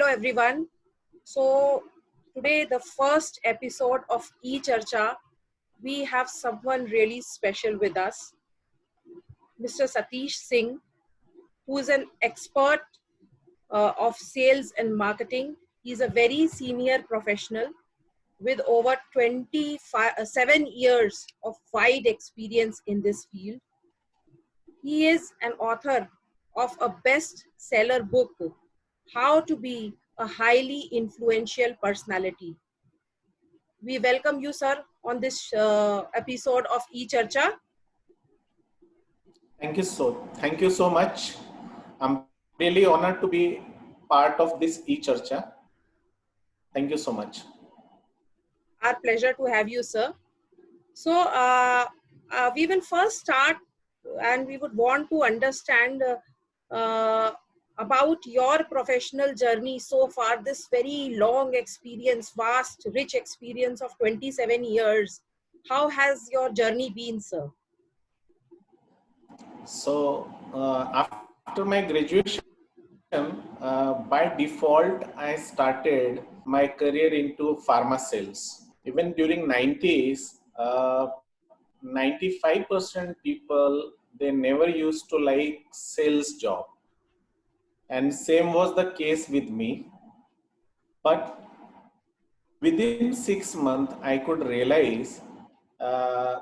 Hello everyone. So today the first episode of eCharcha, we have someone really special with us, Mr. Satish Singh, who is an expert of sales and marketing. He's a very senior professional with over 7 years of wide experience in this field. He is an author of a best-seller book, How to Be a Highly Influential Personality. We welcome you, sir, on this episode of eCharcha. Thank you so much. I'm really honored to be part of this eCharcha. Thank you so much. Our pleasure to have you, sir. So we will first start and we would want to understand about your professional journey so far, this very long experience, vast, rich experience of 27 years. How has your journey been, sir? So after my graduation, by default, I started my career into pharma sales. Even during 90s, 95% people, they never used to like sales job. And same was the case with me. But within 6 months, I could realize uh,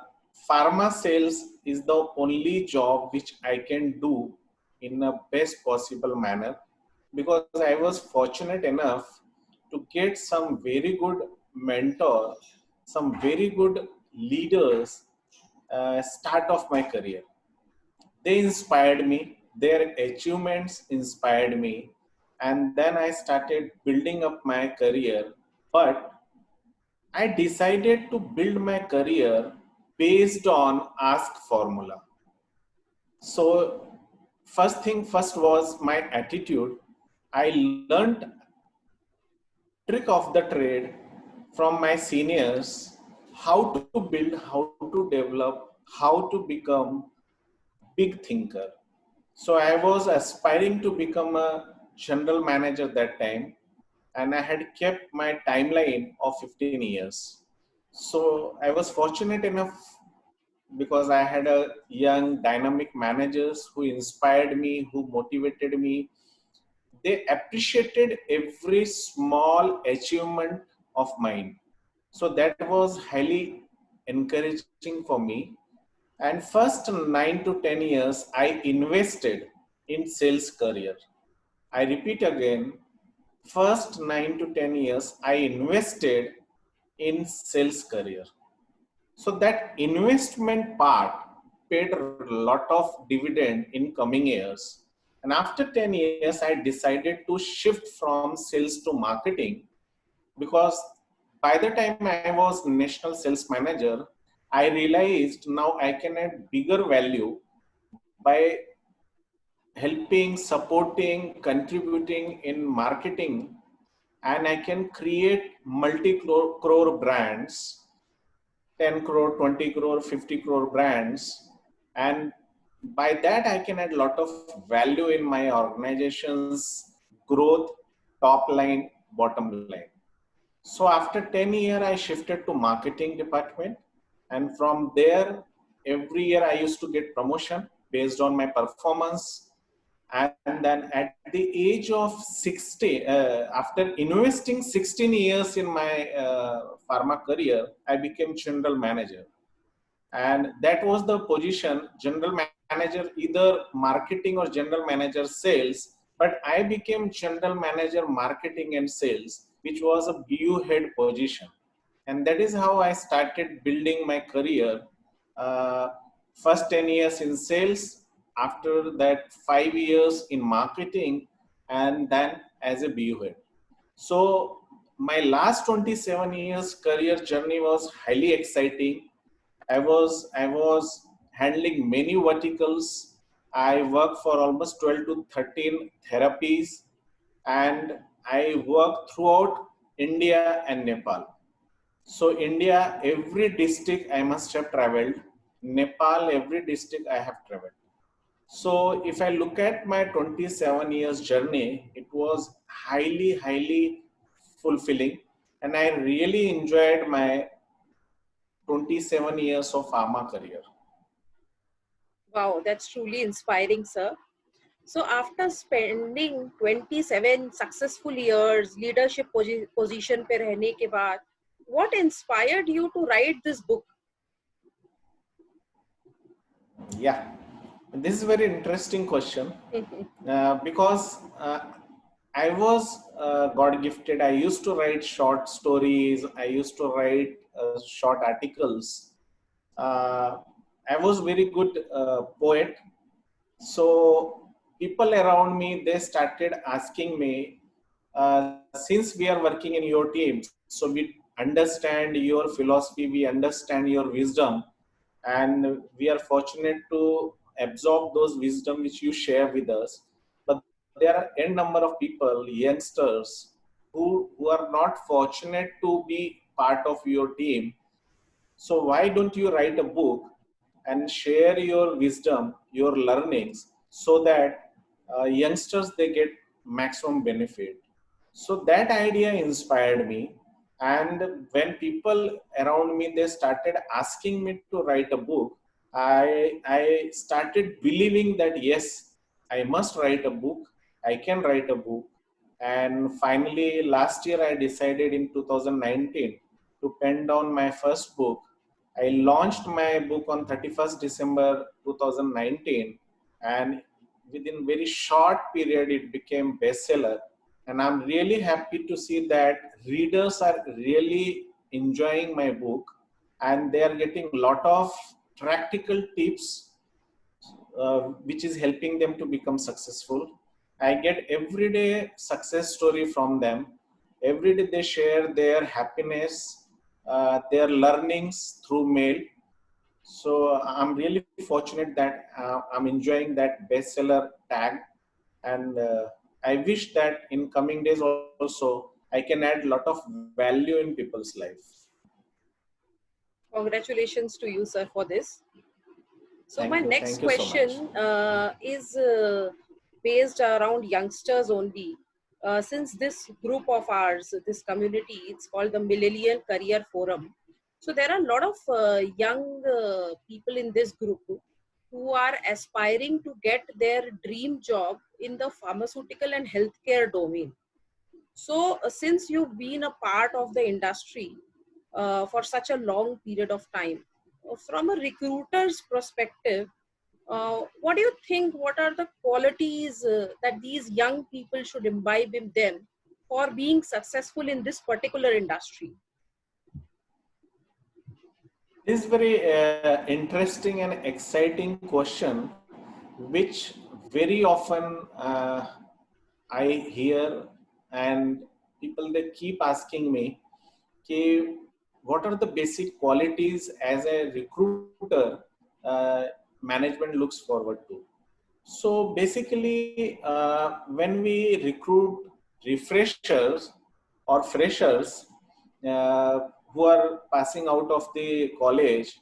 pharma sales is the only job which I can do in a best possible manner, because I was fortunate enough to get some very good mentor, some very good leaders start of my career. They inspired me, their achievements inspired me, and then I started building up my career. But I decided to build my career based on ask formula. So first thing first was my attitude. I learned trick of the trade from my seniors, how to build, how to develop, how to become big thinker. So I was aspiring to become a general manager that time, and I had kept my timeline of 15 years. So I was fortunate enough because I had a young dynamic managers who inspired me, who motivated me. They appreciated every small achievement of mine. So that was highly encouraging for me. And first 9 to 10 years, I invested in sales career. I repeat again, first 9 to 10 years, I invested in sales career. So that investment part paid a lot of dividend in coming years. And after 10 years, I decided to shift from sales to marketing, because by the time I was national sales manager, I realized now I can add bigger value by helping, supporting, contributing in marketing, and I can create multi-crore brands, 10 crore, 20 crore, 50 crore brands. And by that, I can add a lot of value in my organization's growth, top line, bottom line. So after 10 years, I shifted to marketing department. And from there, every year I used to get promotion based on my performance. And then at the age of 60, after investing 16 years in my pharma career, I became general manager. And that was the position, general manager, either marketing or general manager sales. But I became general manager marketing and sales, which was a BU head position. And that is how I started building my career. Uh, First 10 years in sales, after that 5 years in marketing, and then as a BU head. So my last 27 years career journey was highly exciting. I was handling many verticals. I worked for almost 12 to 13 therapies, and I worked throughout India and Nepal. So India, every district I must have traveled. Nepal, every district I have traveled. So if I look at my 27 years journey, it was highly fulfilling, and I really enjoyed my 27 years of pharma career. Wow, that's truly inspiring, sir. So after spending 27 successful years leadership position पे रहने के बाद, what inspired you to write this book? Yeah, this is a very interesting question because I was God gifted. I used to write short stories. I used to write short articles. Uh, I was very good poet. So people around me, they started asking me, since we are working in your team, so we understand your philosophy, we understand your wisdom, and we are fortunate to absorb those wisdom which you share with us. But there are n number of people, youngsters, who are not fortunate to be part of your team. So why don't you write a book and share your wisdom, your learnings, so that youngsters, they get maximum benefit. So that idea inspired me, and when people around me, they started asking me to write a book, I started believing that yes, I must write a book. I can write a book. And finally, last year I decided in 2019 to pen down my first book. I launched my book on 31st December 2019, and within very short period it became bestseller. And I'm really happy to see that readers are really enjoying my book, and they are getting a lot of practical tips which is helping them to become successful. I get everyday success story from them. Every day they share their happiness, their learnings through mail. So I'm really fortunate that I'm enjoying that bestseller tag, and I wish that in coming days also I can add a lot of value in people's life. Congratulations to you, sir, for this. So my next Thank you so much. question is based around youngsters only. Since this group of ours, this community, it's called the Millennial Career Forum. So there are a lot of young people in this group who are aspiring to get their dream job in the pharmaceutical and healthcare domain. So since you've been a part of the industry for such a long period of time, from a recruiter's perspective, what do you think? What are the qualities that these young people should imbibe in them for being successful in this particular industry? This is very interesting and exciting question, which very often I hear, and people, they keep asking me, okay, what are the basic qualities as a recruiter management looks forward to? So basically, when we recruit refreshers or freshers who are passing out of the college,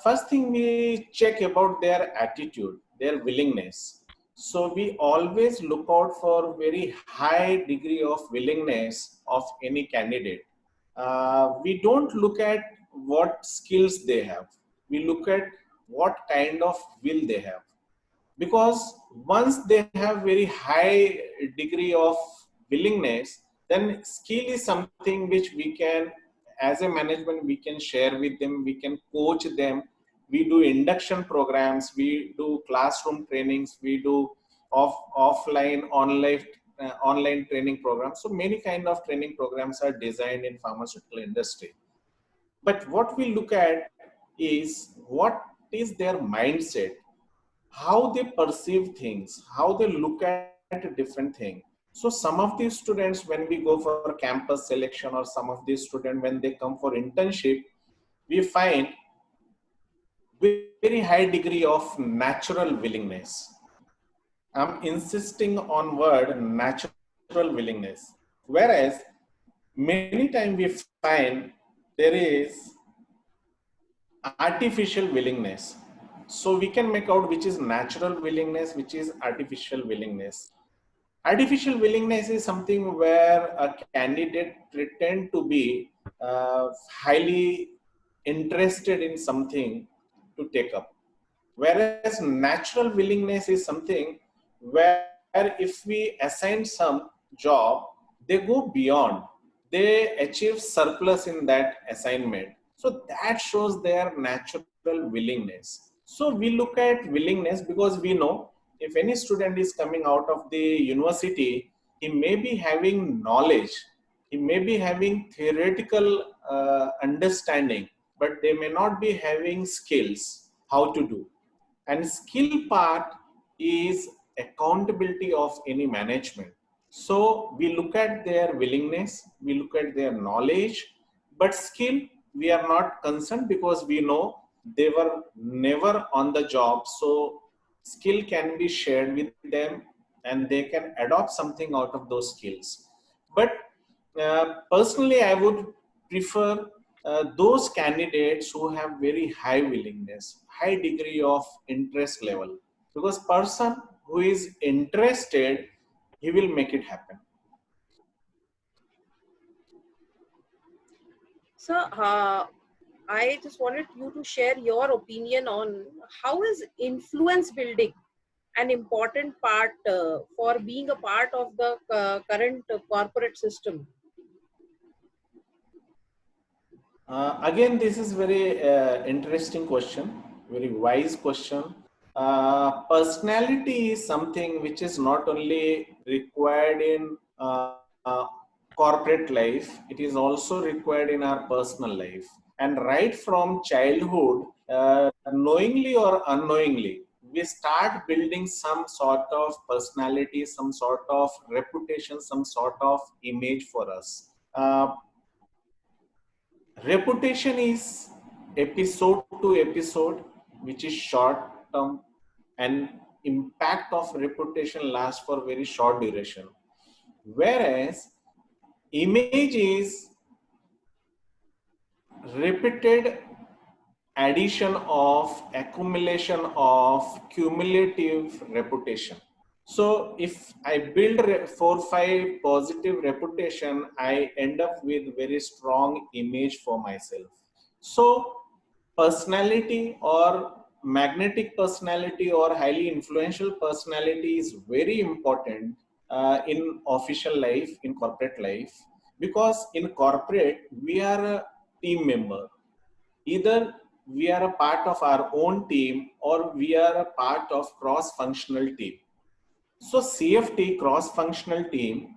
first thing we check about their attitude, their willingness. So we always look out for very high degree of willingness of any candidate. We don't look at what skills they have. We look at what kind of will they have, because once they have very high degree of willingness, then skill is something which we can, as a management, we can share with them, we can coach them. We do induction programs, we do classroom trainings, we do offline online training programs. So many kind of training programs are designed in pharmaceutical industry. But what we look at is what is their mindset, how they perceive things, how they look at a different thing. So some of these students, when we go for campus selection, or some of these students when they come for internship, we find very high degree of natural willingness. I'm insisting on word natural willingness. Whereas many times we find there is artificial willingness. So we can make out which is natural willingness, which is artificial willingness. Artificial willingness is something where a candidate pretend to be highly interested in something to take up. Whereas natural willingness is something where if we assign some job, they go beyond, they achieve surplus in that assignment. So that shows their natural willingness. So we look at willingness because we know if any student is coming out of the university, he may be having knowledge, he may be having theoretical understanding, but they may not be having skills how to do. And skill part is accountability of any management. So we look at their willingness, we look at their knowledge, but skill we are not concerned because we know they were never on the job. So skill can be shared with them and they can adopt something out of those skills. But personally, I would prefer those candidates who have very high willingness, high degree of interest level, because person who is interested, he will make it happen. So, I just wanted you to share your opinion on how is influence building an important part for being a part of the current corporate system. Again, this is very interesting question, very wise question. Personality is something which is not only required in corporate life, it is also required in our personal life. And right from childhood, knowingly or unknowingly, we start building some sort of personality, some sort of reputation, some sort of image for us. Reputation is episode to episode, which is short term, and impact of reputation lasts for very short duration. Whereas image is repeated addition of accumulation of cumulative reputation. So if I build 4 5 positive reputation, I end up with very strong image for myself. So personality or magnetic personality or highly influential personality is very important in official life, in corporate life, because in corporate we are a team member. Either we are a part of our own team or we are a part of cross functional team. So CFT, cross functional team,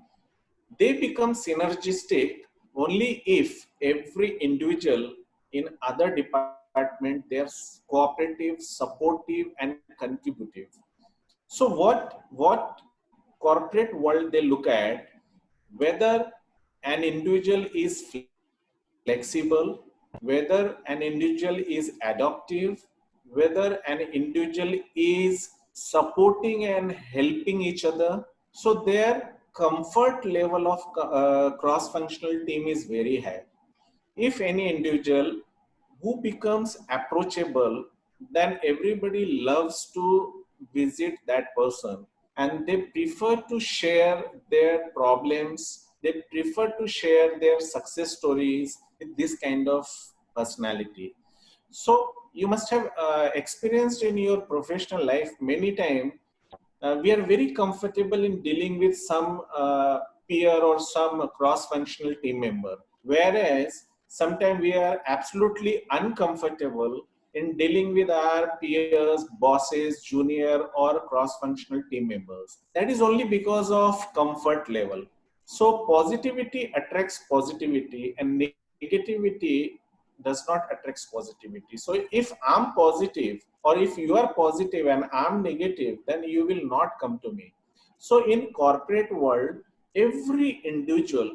they become synergistic only if every individual in other department they're cooperative, supportive, and contributive. So what corporate world they look at, whether an individual is flexible, whether an individual is adaptive, whether an individual is supporting and helping each other. So their comfort level of cross-functional team is very high. If any individual who becomes approachable, then everybody loves to visit that person and they prefer to share their problems, they prefer to share their success stories with this kind of personality. So you must have experienced in your professional life many times we are very comfortable in dealing with some peer or some cross-functional team member, whereas sometimes we are absolutely uncomfortable in dealing with our peers, bosses, junior or cross-functional team members. That is only because of comfort level. So positivity attracts positivity and negativity does not attract positivity. So if I'm positive or if you are positive and I'm negative, then you will not come to me. So in corporate world, every individual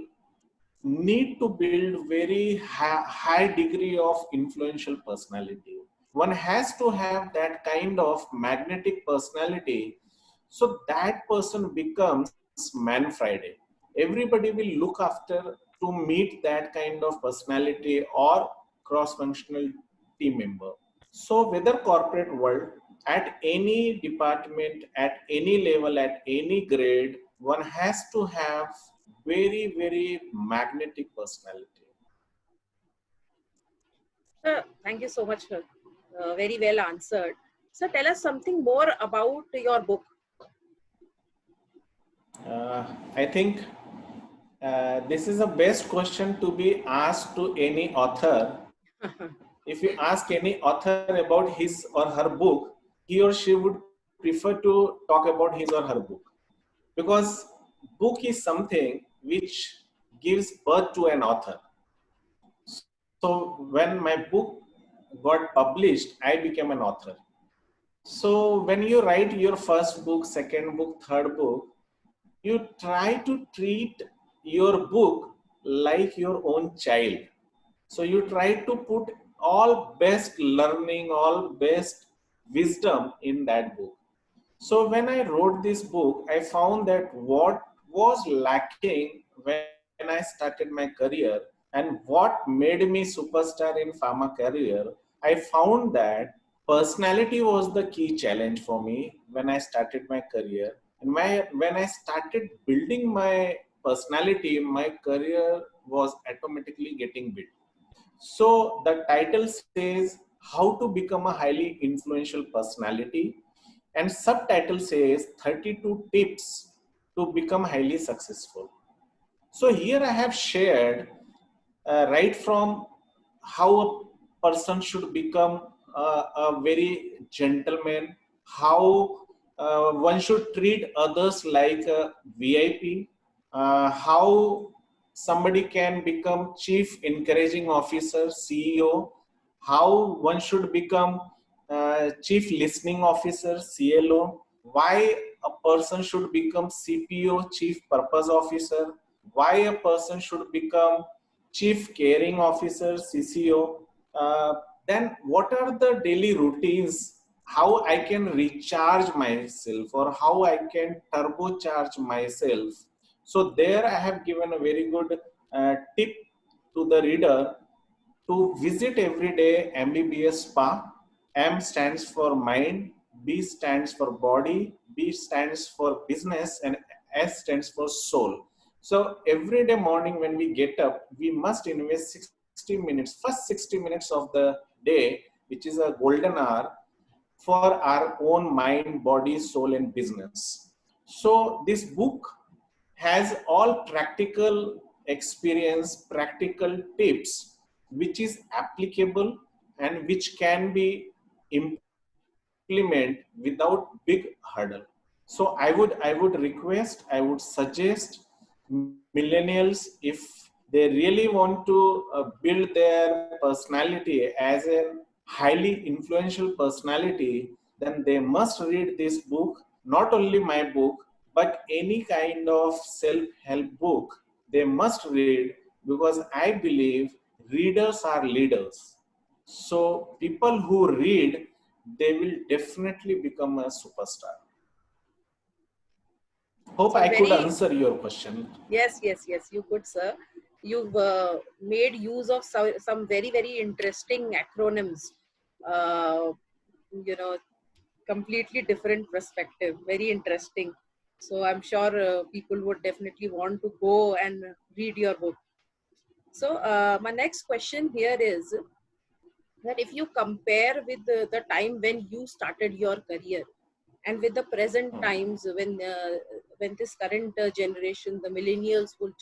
need to build very high degree of influential personality. One has to have that kind of magnetic personality, so that person becomes man Friday. Everybody will look after to meet that kind of personality or cross functional team member. So whether corporate world, at any department, at any level, at any grade, one has to have very, very magnetic personality. Thank you so much. Very well answered. So tell us something more about your book. I think this is the best question to be asked to any author. If you ask any author about his or her book, he or she would prefer to talk about his or her book, because book is something which gives birth to an author. So when my book got published, I became an author. So when you write your first book, second book, third book, you try to treat your book like your own child. So you try to put all best learning, all best wisdom in that book. So when I wrote this book, I found that what was lacking when I started my career and what made me superstar in pharma career, I found that personality was the key challenge for me when I started my career. And when I started building my personality, my career was automatically getting built. So the title says how to become a highly influential personality, and subtitle says 32 tips to become highly successful. So here I have shared right from how a person should become a very gentleman, how one should treat others like a VIP, how somebody can become chief encouraging officer, CEO, how one should become chief listening officer, CLO, why a person should become CPO, chief purpose officer, why a person should become chief caring officer, CCO. uh, then what are the daily routines, how I can recharge myself or how I can turbocharge myself. So there I have given a very good tip to the reader to visit every day MBBS Spa. M stands for mind, B stands for body, B stands for business, and S stands for soul. So every day morning when we get up, we must invest 60 minutes, first 60 minutes of the day, which is a golden hour for our own mind, body, soul, and business. So this book has all practical experience, practical tips, which is applicable and which can be implement without big hurdle. So I would request, I would suggest millennials, if they really want to build their personality as a highly influential personality, then they must read this book, not only my book, but any kind of self-help book they must read, because I believe readers are leaders. So people who read, they will definitely become a superstar. Hope So I could very answer your question. yes, you could, sir. You've made use of some very, very interesting acronyms. Uh, you know, completely different perspective. Very interesting. So I'm sure people would definitely want to go and read your book. So my next question here is that if you compare with the time when you started your career and with the present times when this current generation, the millennials would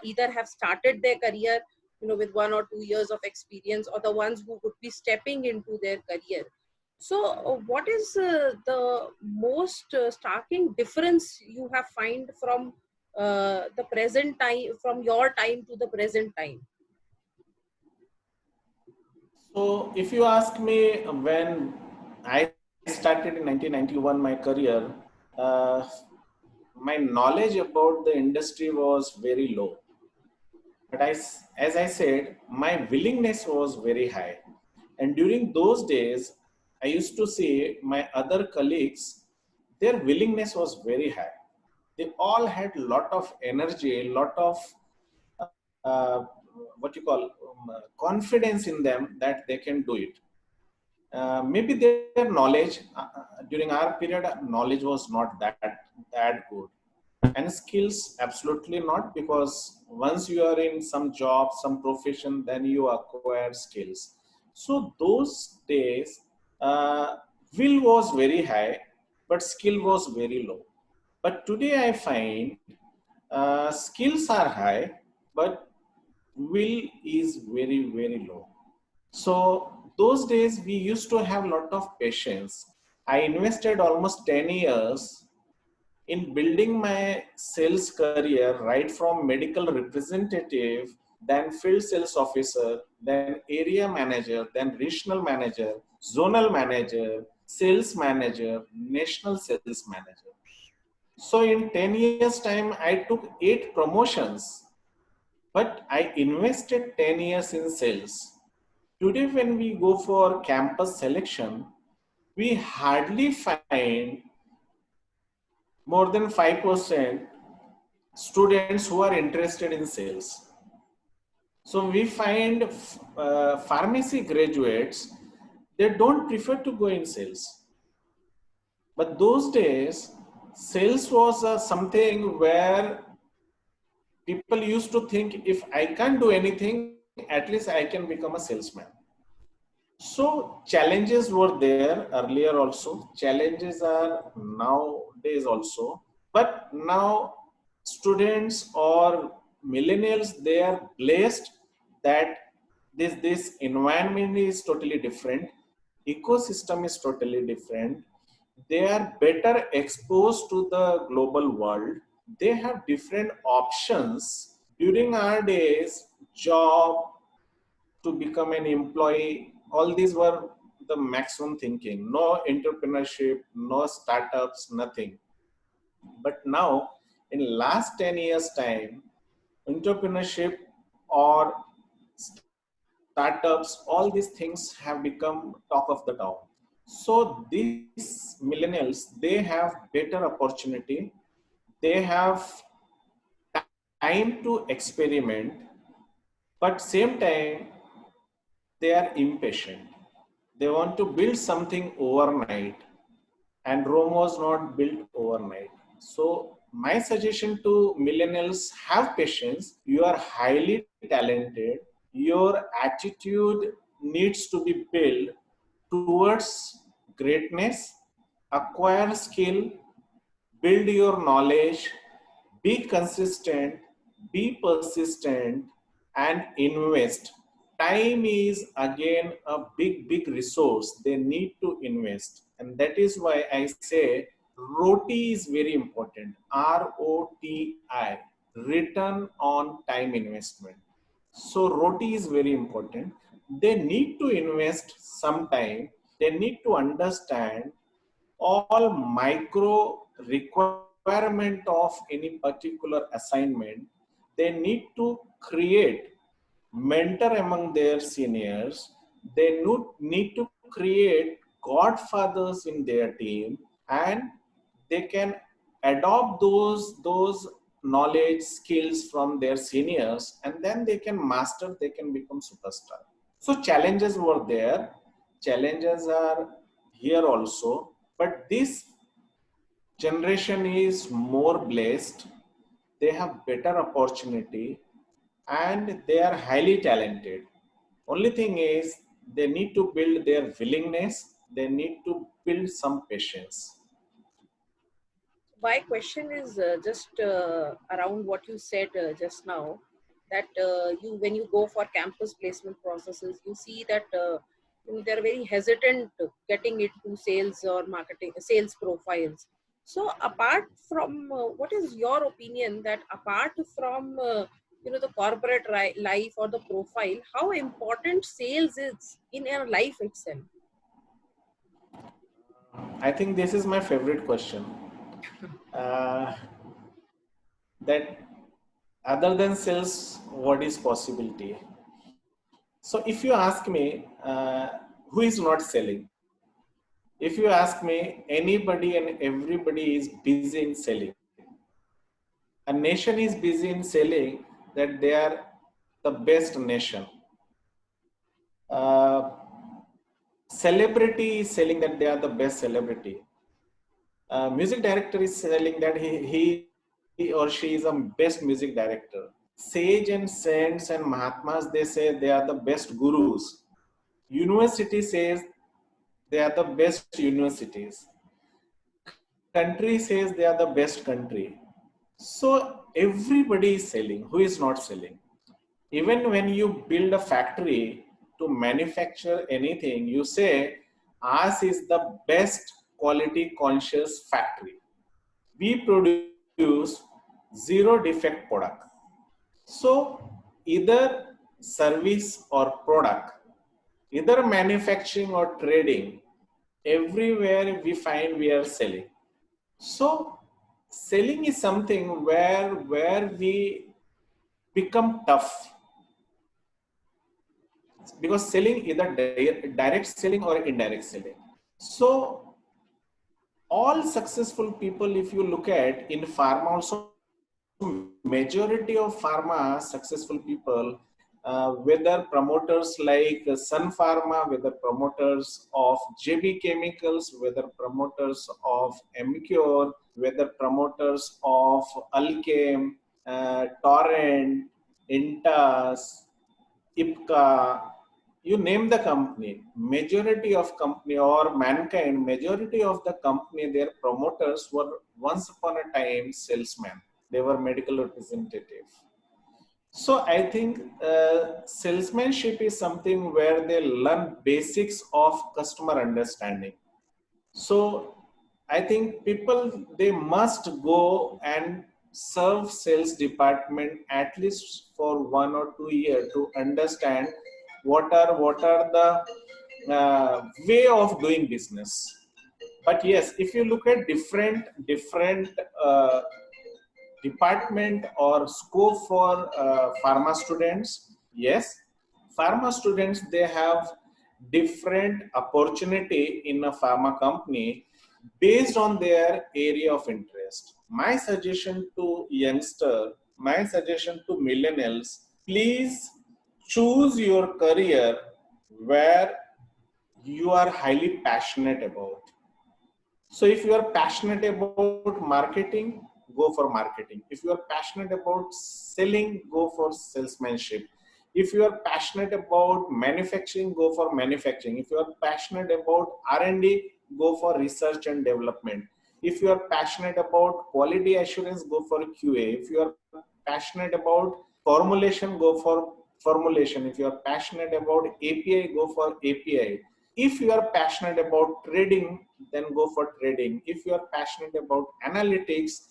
either have started their career, with 1 or 2 years of experience, or the ones who would be stepping into their career. So what is the most starking difference you have find from the present time, from your time to the present time? So if you ask me, when I started in 1991 my career, uh, my knowledge about the industry was very low. But as I said, my willingness was very high. And during those days, I used to see my other colleagues, their willingness was very high. They all had a lot of energy, a lot of uh, what you call confidence in them that they can do it. maybe their knowledge during our period, knowledge was not that good, and skills absolutely not, because once you are in some job, some profession, then you acquire skills. So those days, uh, will was very high, but skill was very low. But today I find skills are high, but will is very low. So those days we used to have a lot of patience. I invested almost 10 years in building my sales career, right from medical representative, then field sales officer, then area manager, then regional manager, zonal manager, sales manager, national sales manager. So in 10 years time, I took 8 promotions, but I invested 10 years in sales. Today, when we go for campus selection, we hardly find more than 5% students who are interested in sales. So we find pharmacy graduates, they don't prefer to go in sales. But those days, sales was something where people used to think, if I can't do anything, at least I can become a salesman. So challenges were there earlier also. Challenges are nowadays also. But now students or millennials, they are blessed that this environment is totally different. Ecosystem is totally different. They are better exposed to the global world. They have different options. During our days, job, to become an employee, all these were the maximum thinking. No entrepreneurship, no startups, nothing. But now, in last 10 years time, entrepreneurship or startups, all these things have become talk of the town. So these millennials, they have better opportunity. They have time to experiment, but same time they are impatient. They want to build something overnight, and Rome was not built overnight. So my suggestion to millennials: have patience. You are highly talented. Your attitude needs to be built towards greatness. Acquire skill, build your knowledge, be consistent, be persistent, and invest. Time is again a big resource they need to invest, and that is why I say ROTI is very important. ROTI, return on time investment. So ROTI is very important. They need to invest some time. They need to understand all micro requirement of any particular assignment. They need to create mentor among their seniors. They need to create godfathers in their team, and they can adopt those knowledge skills from their seniors, and then they can master, they can become superstar. So challenges were there, challenges are here also, but this generation is more blessed. They have better opportunity, and they are highly talented. Only thing is, they need to build their willingness, they need to build some patience. My question is just around what you said just now, that you when you go for campus placement processes, you see that they're very hesitant getting into sales or marketing sales profiles. So apart from what is your opinion, that apart from the corporate life or the profile, how important sales is in your life itself? I think this is my favorite question. Uh, that other than sales, what is possibility? So if you ask me, who is not selling? If you ask me, anybody and everybody is busy in selling. A nation is busy in selling that they are the best nation. Uh, Celebrity is selling that they are the best celebrity. Music director is selling that he or she is a best music director. Sage and saints and Mahatmas, they say they are the best gurus. University says they are the best universities. Country says they are the best country. So everybody is selling. Who is not selling? Even when you build a factory to manufacture anything, you say, ours is the best quality conscious factory. We produce zero defect product. So either service or product, either manufacturing or trading, everywhere we find we are selling. So selling is something where we become tough, because selling either direct selling or indirect selling. So all successful people, if you look at in pharma also, majority of pharma successful people, whether promoters like Sun Pharma, whether promoters of JB Chemicals, whether promoters of Emcure, whether promoters of Alchem, Torrent, Intas, IPCA, you name the company, majority of company or mankind, majority of the company, their promoters were once upon a time salesmen. They were medical representative. So I think salesmanship is something where they learn basics of customer understanding. So I think people, they must go and serve sales department at least for 1 or 2 years to understand what are the way of doing business. But yes, if you look at different department or scope for pharma students, yes, pharma students, they have different opportunity in a pharma company based on their area of interest. My suggestion to youngster, my suggestion to millennials, please choose your career where you are highly passionate about. So if you are passionate about marketing, go for marketing. If you are passionate about selling, go for salesmanship. If you are passionate about manufacturing, go for manufacturing. If you are passionate about R&D, go for research and development. If you are passionate about quality assurance, go for QA. If you are passionate about formulation, go for formulation. If you are passionate about API, go for API. If you are passionate about trading, then go for trading. If you are passionate about analytics,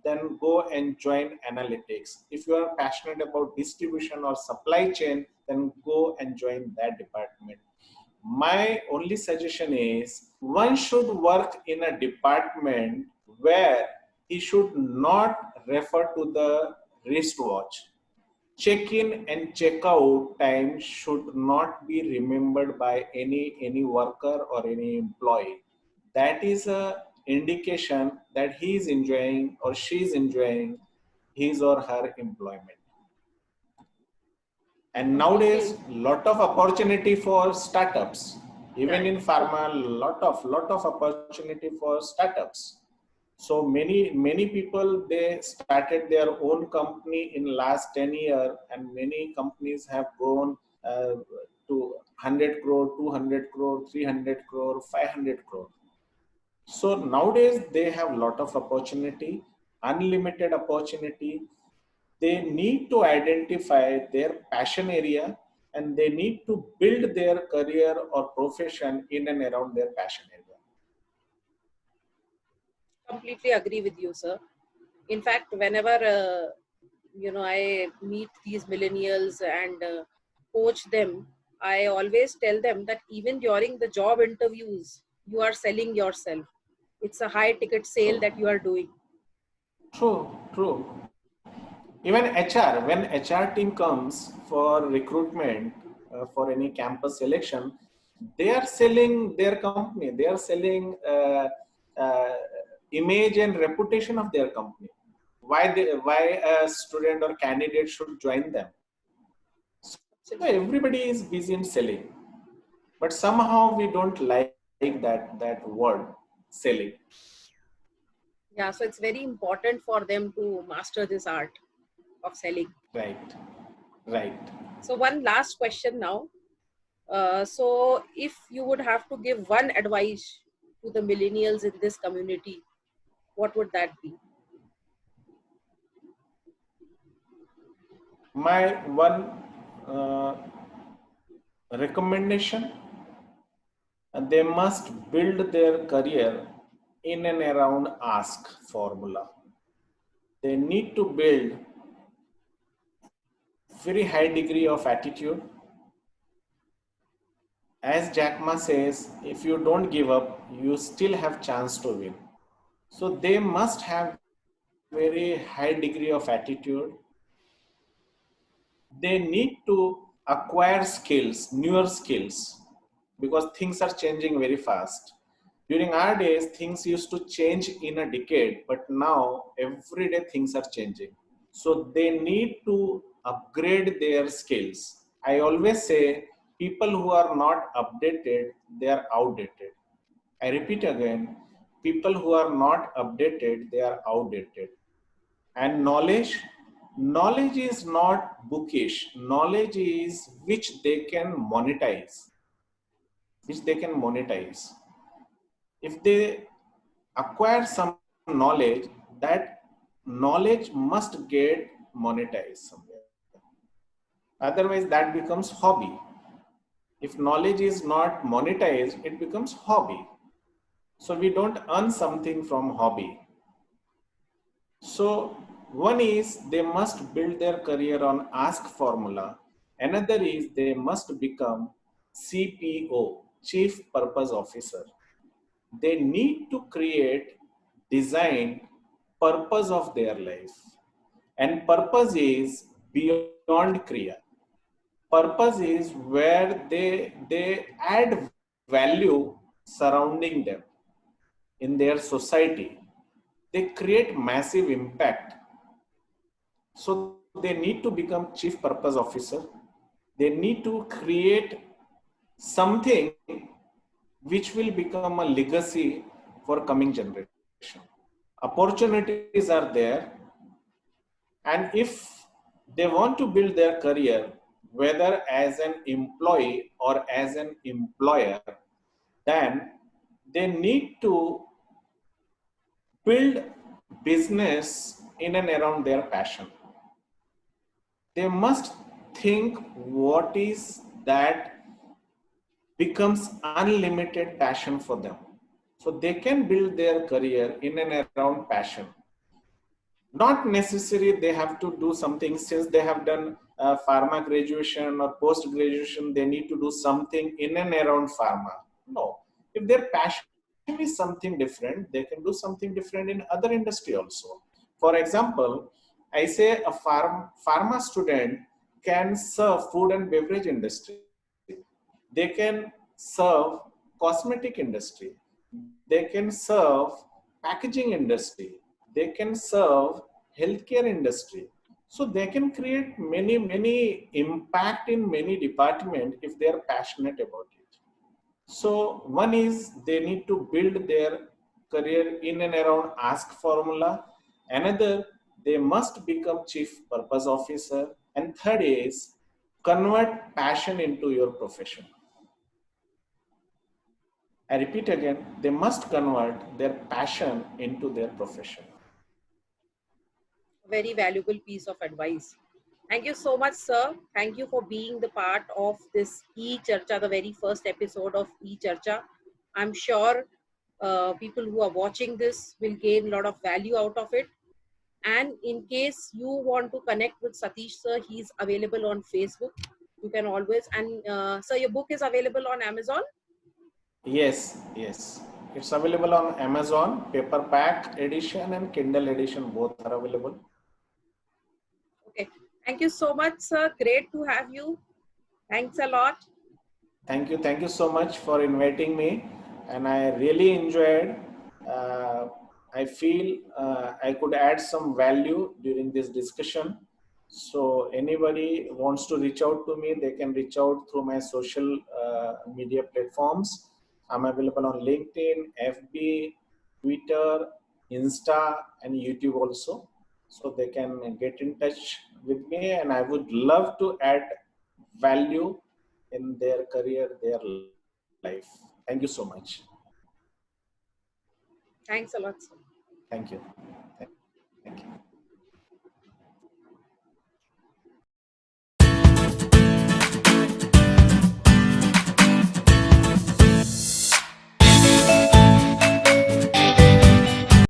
then go and join analytics. If you are passionate about distribution or supply chain, then go and join that department. My only suggestion is one should work in a department where he should not refer to the wristwatch. Check-in and check-out time should not be remembered by any worker or any employee. That is a indication that he is enjoying or she is enjoying his or her employment. And Completely. nowadays, lot of opportunity for startups. Even Right. in pharma, lot of opportunity for startups. So many people, they started their own company in last 10 years, and many companies have grown to 100 crore, 200 crore, 300 crore, 500 crore. So nowadays they have lot of opportunity, unlimited opportunity. They need to identify their passion area, and they need to build their career or profession in and around their passion area. Completely agree with you, sir. In fact, whenever I meet these millennials and coach them, I always tell them that even during the job interviews, you are selling yourself. It's a high ticket sale True, that you are doing. true. Even HR, when HR team comes for recruitment for any campus selection, they are selling their company. They are selling uh, image and reputation of their company. Why a student or candidate should join them? So everybody is busy in selling. but somehow we don't like that word selling. Yeah, so it's very important for them to master this art of selling. Right, right. So one last question now. So if you would have to give one advice to the millennials in this community, what would that be? My one uh, recommendation, they must build their career in and around ask formula. They need to build very high degree of attitude. As Jack Ma says, if you don't give up, you still have chance to win. So they must have very high degree of attitude. They need to acquire skills, newer skills, because things are changing very fast. During our days, things used to change in a decade, but now every day things are changing. So they need to upgrade their skills. I always say people who are not updated, they are outdated. I repeat again, people who are not updated, they are outdated. And knowledge is not bookish. Knowledge is which they can monetize, if they acquire some knowledge, that knowledge must get monetized somewhere, otherwise that becomes hobby. If knowledge is not monetized, it becomes hobby, so we don't earn something from hobby. So one is they must build their career on ask formula. Another is they must become CPO, Chief Purpose Officer. They need to create, design purpose of their life. And purpose is beyond Kriya. Purpose is where they add value surrounding them in their society. They create massive impact. So they need to become chief purpose officer. They need to create something which will become a legacy for coming generation. Opportunities are there, and if they want to build their career, whether as an employee or as an employer, then they need to build business in and around their passion. They must think what is that becomes unlimited passion for them. So they can build their career in and around passion. Not necessary they have to do something since they have done pharma graduation or post graduation, they need to do something in and around pharma. No, if their passion is something different, they can do something different in other industry also. For example, I say a pharma student can serve food and beverage industry. They can serve cosmetic industry. They can serve packaging industry. They can serve healthcare industry. So they can create many impact in many departments if they are passionate about it. So one is they need to build their career in and around ask formula. Another, they must become chief purpose officer. And third is convert passion into your profession. I repeat again, they must convert their passion into their profession. Very valuable piece of advice. Thank you so much, sir. Thank you for being the part of this e-Charcha, the very first episode of e-Charcha. I'm sure people who are watching this will gain a lot of value out of it. And in case you want to connect with Satish, sir, he's available on Facebook. You can always, and sir, your book is available on Amazon? Yes, yes. It's available on Amazon, paperback edition and Kindle edition, both are available. Okay. Thank you so much, sir. Great to have you. Thanks a lot. Thank you. Thank you so much for inviting me. And I really enjoyed. I feel I could add some value during this discussion. So anybody wants to reach out to me, they can reach out through my social media platforms. I'm available on LinkedIn, FB, Twitter, Insta, and YouTube also. So they can get in touch with me, and I would love to add value in their career, their life. Thank you so much. Thanks a lot, sir. Thank you. Thank you.